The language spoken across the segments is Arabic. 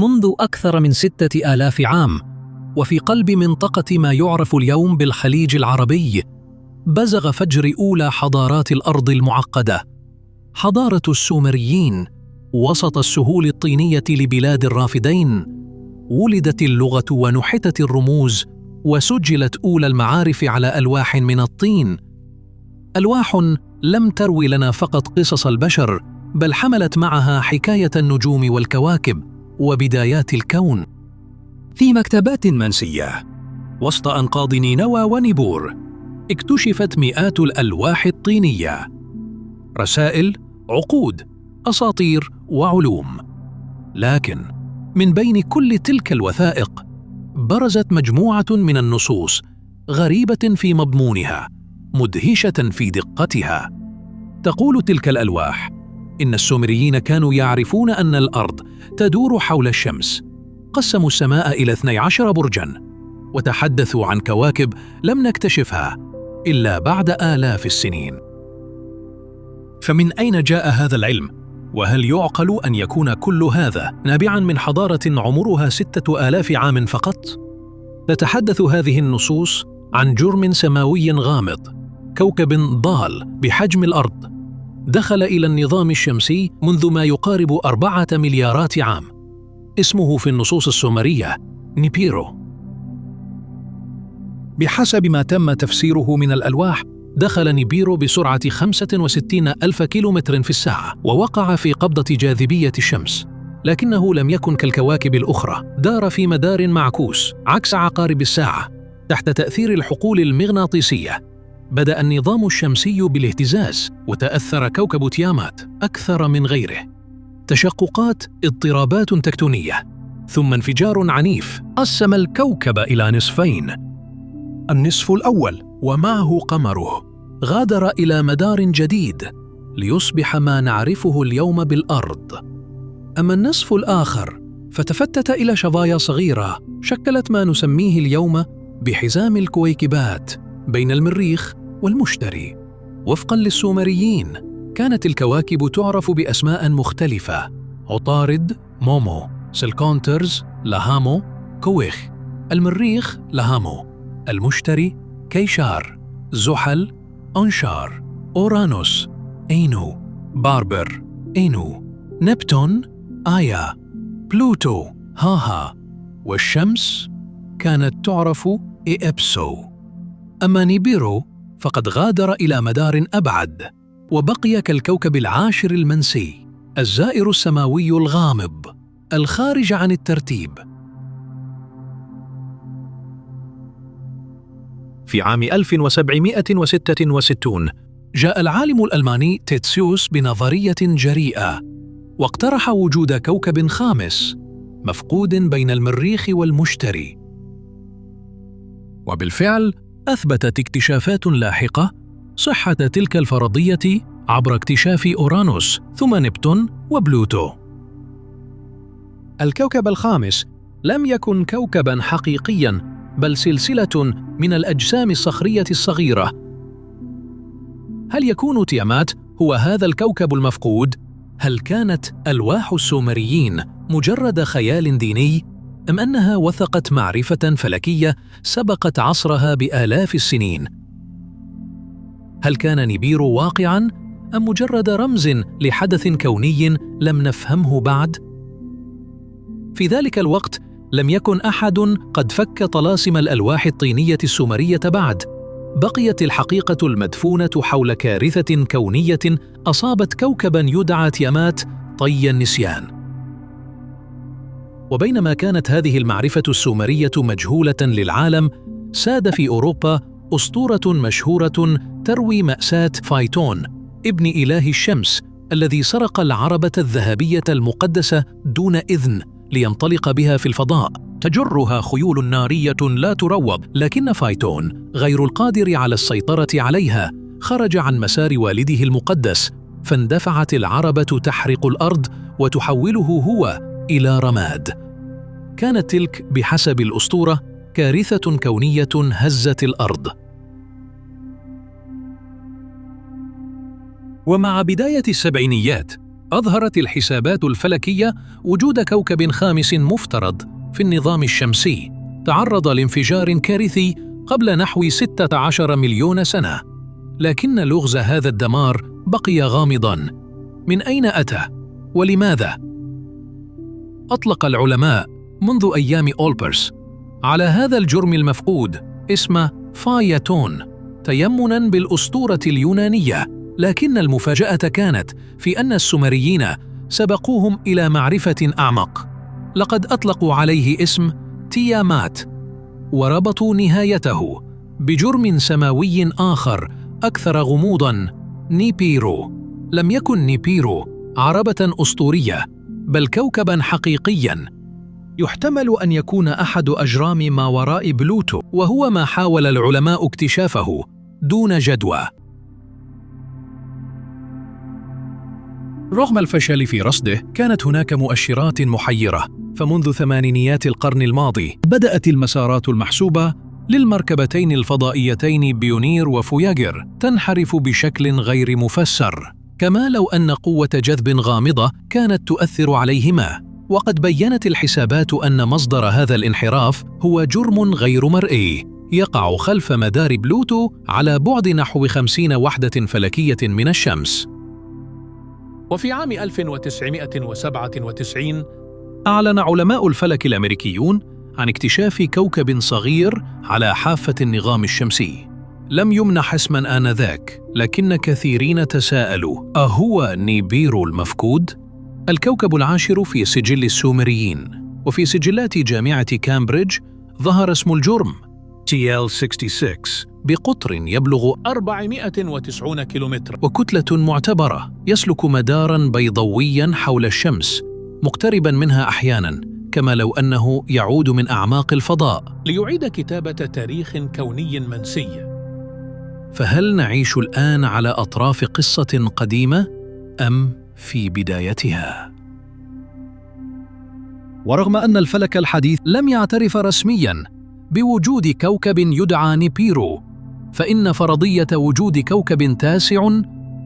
منذ أكثر من 6000 عام، وفي قلب منطقة ما يعرف اليوم بالخليج العربي بزغ فجر أولى حضارات الأرض المعقدة، حضارة السومريين. وسط السهول الطينية لبلاد الرافدين ولدت اللغة ونحتت الرموز، وسجلت أولى المعارف على ألواح من الطين، ألواح لم تروي لنا فقط قصص البشر، بل حملت معها حكاية النجوم والكواكب وبدايات الكون. في مكتبات منسية وسط أنقاض نينوى ونيبور اكتشفت مئات الألواح الطينية، رسائل، عقود، أساطير وعلوم. لكن من بين كل تلك الوثائق برزت مجموعة من النصوص غريبة في مضمونها، مدهشة في دقتها. تقول تلك الألواح إن السومريين كانوا يعرفون أن الأرض تدور حول الشمس، قسموا السماء إلى 12 برجاً، وتحدثوا عن كواكب لم نكتشفها إلا بعد آلاف السنين. فمن أين جاء هذا العلم؟ وهل يعقل أن يكون كل هذا نابعاً من حضارة عمرها 6000 عام فقط؟ تتحدث هذه النصوص عن جرم سماوي غامض، كوكب ضال بحجم الأرض، دخل إلى النظام الشمسي منذ ما يقارب 4 مليارات عام. اسمه في النصوص السومرية نيبيرو. بحسب ما تم تفسيره من الألواح، دخل نيبيرو بسرعة 65 ألف كيلومتر في الساعة، ووقع في قبضة جاذبية الشمس، لكنه لم يكن كالكواكب الأخرى، دار في مدار معكوس عكس عقارب الساعة تحت تأثير الحقول المغناطيسية. بدأ النظام الشمسي بالاهتزاز، وتأثر كوكب تيامات أكثر من غيره. تشققات، اضطرابات تكتونية، ثم انفجار عنيف قسم الكوكب إلى نصفين. النصف الأول ومعه قمره غادر إلى مدار جديد ليصبح ما نعرفه اليوم بالأرض. أما النصف الآخر فتفتت إلى شظايا صغيرة شكلت ما نسميه اليوم بحزام الكويكبات بين المريخ والمشتري. وفقاً للسومريين كانت الكواكب تعرف بأسماء مختلفة: عطارد، مومو، سلكونترز، لاهامو، كويخ. المريخ لاهامو، المشتري كيشار، زحل أنشار، أورانوس أينو، باربر أينو، نبتون آيا، بلوتو هاها، والشمس كانت تعرف إيبسو. أما نيبيرو فقد غادر إلى مدار أبعد، وبقي كالكوكب العاشر المنسي، الزائر السماوي الغامض الخارج عن الترتيب. في عام 1766 جاء العالم الألماني تيتسيوس بنظرية جريئة، واقترح وجود كوكب خامس مفقود بين المريخ والمشتري. وبالفعل أثبتت اكتشافات لاحقة صحة تلك الفرضية عبر اكتشاف أورانوس ثم نبتون وبلوتو. الكوكب الخامس لم يكن كوكباً حقيقياً، بل سلسلة من الأجسام الصخرية الصغيرة. هل يكون تيامات هو هذا الكوكب المفقود؟ هل كانت ألواح السومريين مجرد خيال ديني، أم أنها وثقت معرفة فلكية سبقت عصرها بآلاف السنين؟ هل كان نيبيرو واقعاً، أم مجرد رمز لحدث كوني لم نفهمه بعد؟ في ذلك الوقت لم يكن أحد قد فك طلاسم الألواح الطينية السومرية بعد. بقيت الحقيقة المدفونة حول كارثة كونية أصابت كوكباً يدعى تيامات طي النسيان. وبينما كانت هذه المعرفة السومرية مجهولة للعالم، ساد في أوروبا أسطورة مشهورة تروي مأساة فايتون ابن إله الشمس الذي سرق العربة الذهبية المقدسة دون إذن لينطلق بها في الفضاء، تجرها خيول نارية لا تروض، لكن فايتون غير القادر على السيطرة عليها خرج عن مسار والده المقدس، فاندفعت العربة تحرق الأرض وتحوله هو إلى رماد. كانت تلك بحسب الأسطورة كارثة كونية هزت الأرض. ومع بداية السبعينيات أظهرت الحسابات الفلكية وجود كوكب خامس مفترض في النظام الشمسي تعرض لانفجار كارثي قبل نحو 16 مليون سنة، لكن لغز هذا الدمار بقي غامضاً. من أين أتى؟ ولماذا؟ أطلق العلماء منذ أيام أولبرس على هذا الجرم المفقود اسم فايتون تيمناً بالأسطورة اليونانية، لكن المفاجأة كانت في أن السومريين سبقوهم إلى معرفة أعمق. لقد أطلقوا عليه اسم تيامات، وربطوا نهايته بجرم سماوي آخر أكثر غموضاً، نيبيرو. لم يكن نيبيرو عربة أسطورية، بل كوكباً حقيقياً يحتمل أن يكون أحد أجرام ما وراء بلوتو، وهو ما حاول العلماء اكتشافه دون جدوى. رغم الفشل في رصده، كانت هناك مؤشرات محيرة، فمنذ ثمانينيات القرن الماضي بدأت المسارات المحسوبة للمركبتين الفضائيتين بيونير وفوياجر تنحرف بشكل غير مفسر، كما لو أن قوة جذب غامضة كانت تؤثر عليهما. وقد بيّنت الحسابات أن مصدر هذا الانحراف هو جرم غير مرئي يقع خلف مدار بلوتو على بعد نحو 50 وحدة فلكية من الشمس. وفي عام 1997 أعلن علماء الفلك الأمريكيون عن اكتشاف كوكب صغير على حافة النظام الشمسي. لم يمنح اسماً آنذاك، لكن كثيرين تساءلوا: أهو نيبيرو المفقود؟ الكوكب العاشر في سجل السومريين، وفي سجلات جامعة كامبريدج ظهر اسم الجرم TL66 بقطر يبلغ 490 كيلومتر وكتلة معتبرة، يسلك مداراً بيضوياً حول الشمس مقترباً منها أحياناً، كما لو أنه يعود من أعماق الفضاء ليعيد كتابة تاريخ كوني منسي. فهل نعيش الآن على أطراف قصة قديمة أم في بدايتها؟ ورغم أن الفلك الحديث لم يعترف رسمياً بوجود كوكب يدعى نيبيرو، فإن فرضية وجود كوكب تاسع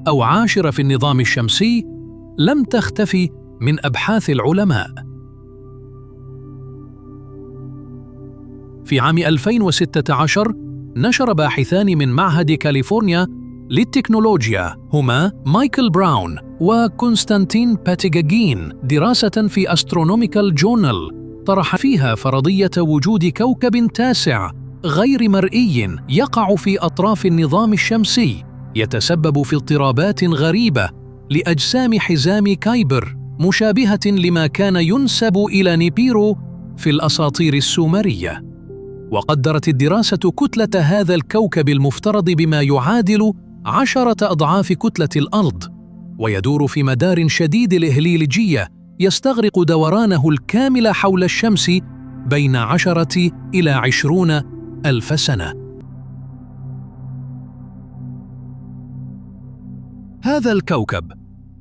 أو عاشر في النظام الشمسي لم تختفي من أبحاث العلماء. في عام 2016 نشر باحثان من معهد كاليفورنيا للتكنولوجيا هما مايكل براون وكونستانتين باتيجاجين دراسة في أسترونوميكال جورنال طرح فيها فرضية وجود كوكب تاسع غير مرئي يقع في أطراف النظام الشمسي، يتسبب في اضطرابات غريبة لأجسام حزام كايبر مشابهة لما كان ينسب إلى نيبيرو في الأساطير السومرية. وقدرت الدراسة كتلة هذا الكوكب المفترض بما يعادل 10 أضعاف كتلة الأرض، ويدور في مدار شديد الإهليليجية يستغرق دورانه الكامل حول الشمس بين 10 إلى 20 ألف سنة. هذا الكوكب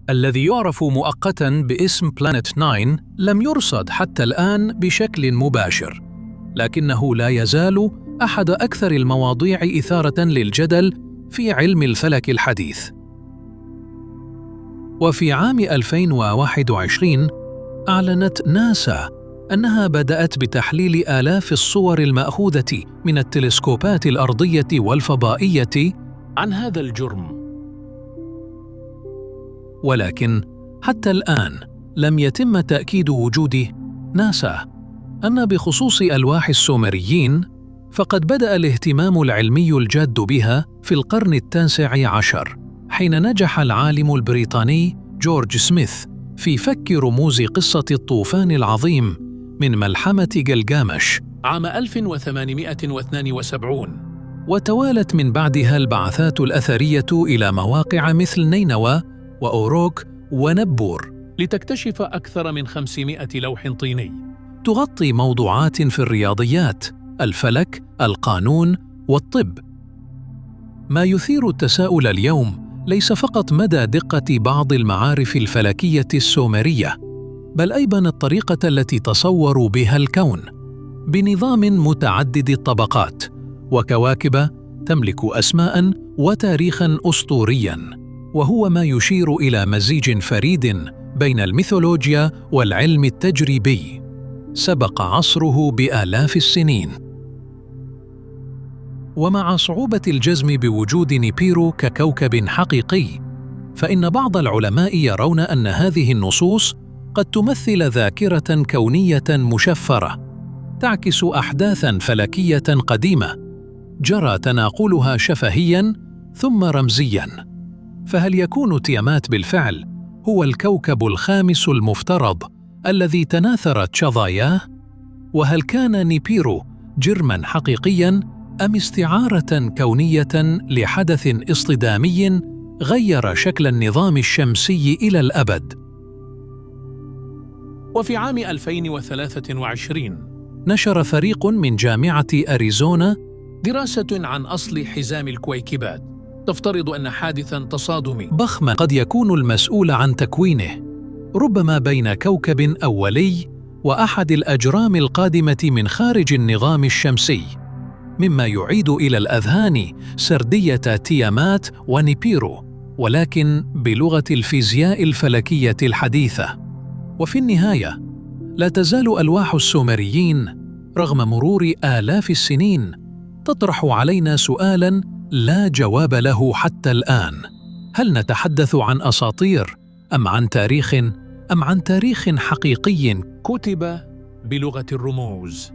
الذي يعرف مؤقتاً باسم بلانيت 9 لم يرصد حتى الآن بشكل مباشر، لكنه لا يزال أحد أكثر المواضيع إثارة للجدل في علم الفلك الحديث. وفي عام 2021 أعلنت ناسا أنها بدأت بتحليل آلاف الصور المأخوذة من التلسكوبات الأرضية والفضائية عن هذا الجرم، ولكن حتى الآن لم يتم تأكيد وجود ناسا أن بخصوص ألواح السومريين فقد بدأ الاهتمام العلمي الجاد بها في القرن ال19 حين نجح العالم البريطاني جورج سميث في فك رموز قصة الطوفان العظيم من ملحمة جلجامش عام 1872، وتوالت من بعدها البعثات الأثرية إلى مواقع مثل نينوى وأوروك ونبور لتكتشف أكثر من 500 لوح طيني تغطي موضوعات في الرياضيات، الفلك، القانون والطب. ما يثير التساؤل اليوم ليس فقط مدى دقة بعض المعارف الفلكية السومرية، بل أيضاً الطريقة التي تصوروا بها الكون بنظام متعدد الطبقات وكواكب تملك أسماء وتاريخاً أسطورياً. وهو ما يشير إلى مزيج فريد بين الميثولوجيا والعلم التجريبي سبق عصره بآلاف السنين. ومع صعوبة الجزم بوجود نيبيرو ككوكب حقيقي، فإن بعض العلماء يرون أن هذه النصوص قد تمثل ذاكرة كونية مشفرة تعكس أحداثاً فلكية قديمة جرى تناقلها شفهياً ثم رمزياً. فهل يكون تيامات بالفعل هو الكوكب الخامس المفترض الذي تناثرت شظاياه؟ وهل كان نيبيرو جرماً حقيقياً أم استعارة كونية لحدث اصطدامي غير شكل النظام الشمسي إلى الأبد؟ وفي عام 2023 نشر فريق من جامعة أريزونا دراسة عن أصل حزام الكويكبات تفترض أن حادثاً تصادمي ضخماً قد يكون المسؤول عن تكوينه، ربما بين كوكب أولي وأحد الأجرام القادمة من خارج النظام الشمسي، مما يعيد إلى الأذهان سردية تيامات ونيبيرو، ولكن بلغة الفيزياء الفلكية الحديثة. وفي النهاية لا تزال ألواح السومريين رغم مرور آلاف السنين تطرح علينا سؤالاً لا جواب له حتى الآن: هل نتحدث عن أساطير أم عن تاريخ حقيقي كتب بلغة الرموز؟